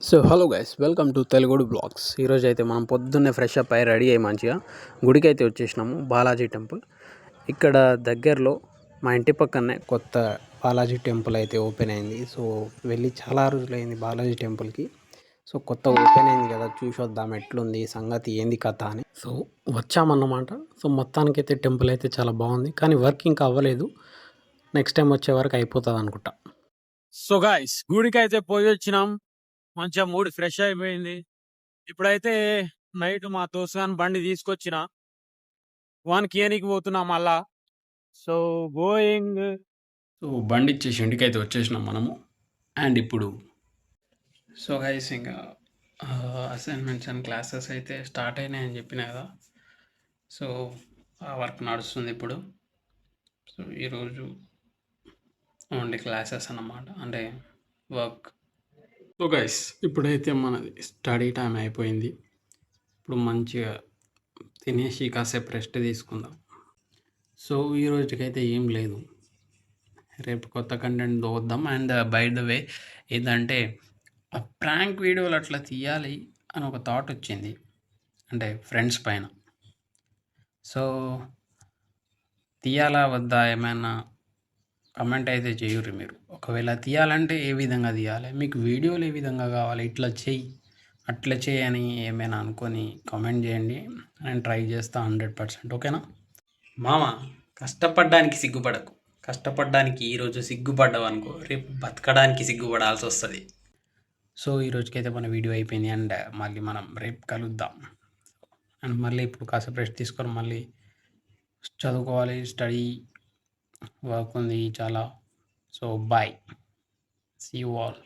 So hello guys, welcome to తెలుగుడు blogs. ఈరోజు అయితే మనం పొద్దున్నే ఫ్రెష్ అప్ అయ్యి రెడీ అయ్యి మంచిగా గుడికి అయితే వచ్చేసినాము, బాలాజీ టెంపుల్. ఇక్కడ దగ్గరలో మా ఇంటి పక్కనే కొత్త బాలాజీ టెంపుల్ అయితే ఓపెన్ అయింది. సో వెళ్ళి చాలా రోజులైంది బాలాజీ టెంపుల్కి. సో కొత్త ఓపెన్ అయింది కదా, చూసొద్దాం ఎట్లుంది సంగతి, ఏంది కథ అని. సో వచ్చామన్నమాట. సో మొత్తానికైతే టెంపుల్ అయితే చాలా బాగుంది, కానీ వర్క్ ఇంకా అవ్వలేదు. నెక్స్ట్ టైం వచ్చే వరకు అయిపోతుంది అనుకుంటా. సో గాయ్స్, గుడికి అయితే పోయి వచ్చినాం. మంచిగా మూడ్ ఫ్రెష్ అయిపోయింది. ఇప్పుడైతే నైట్ మా దోస్తుగాని బండి తీసుకొచ్చిన వానికి ఏనికి పోతున్నా మళ్ళా. So going. సో బండి ఇచ్చేసి ఇంటికి అయితే వచ్చేసినాం మనము. అండ్ ఇప్పుడు సో గైస్, ఇంకా అసైన్మెంట్స్ అండ్ క్లాసెస్ అయితే స్టార్ట్ అయినాయని చెప్పిన కదా. సో ఆ వర్క్ నడుస్తుంది ఇప్పుడు. సో ఈరోజు ఓన్లీ క్లాసెస్ అన్నమాట, అంటే వర్క్. సో గైస్, ఇప్పుడైతే మనది స్టడీ టైం అయిపోయింది. ఇప్పుడు మంచిగా తినేసి కాసేపు రెస్ట్ తీసుకుందాం. సో ఈ రోజుకైతే ఏం లేదు, రేపు కొత్త కంటెంట్ చూద్దాం. అండ్ బై ద వే ఏంటంటే, ప్రాంక్ వీడియోలు అట్లా తీయాలి అని ఒక థాట్ వచ్చింది, అంటే ఫ్రెండ్స్ పైన. సో తీయాలా వద్దా ఏమైనా కమెంట్ అయితే చేయుర్రి మీరు. ఒకవేళ తీయాలంటే ఏ విధంగా తీయాలి, మీకు వీడియోలు ఏ విధంగా కావాలి, ఇట్లా చెయ్యి అట్లా చెయ్యి అని ఏమైనా అనుకొని కామెంట్ చేయండి. నేను ట్రై చేస్తా 100%. ఓకేనా మామ? కష్టపడడానికి సిగ్గుపడకు. కష్టపడడానికి ఈరోజు సిగ్గుపడ్డావు అనుకో, రేపు బతకడానికి సిగ్గుపడాల్సి వస్తుంది. సో ఈరోజుకైతే మన వీడియో అయిపోయింది. అండ్ మళ్ళీ మనం రేపు కలుద్దాం. అండ్ మళ్ళీ ఇప్పుడు కాసేపు రెస్ట్ తీసుకొని మళ్ళీ చదువుకోవాలి, స్టడీ వర్క్ ఉంది చాలా. So bye, see you all.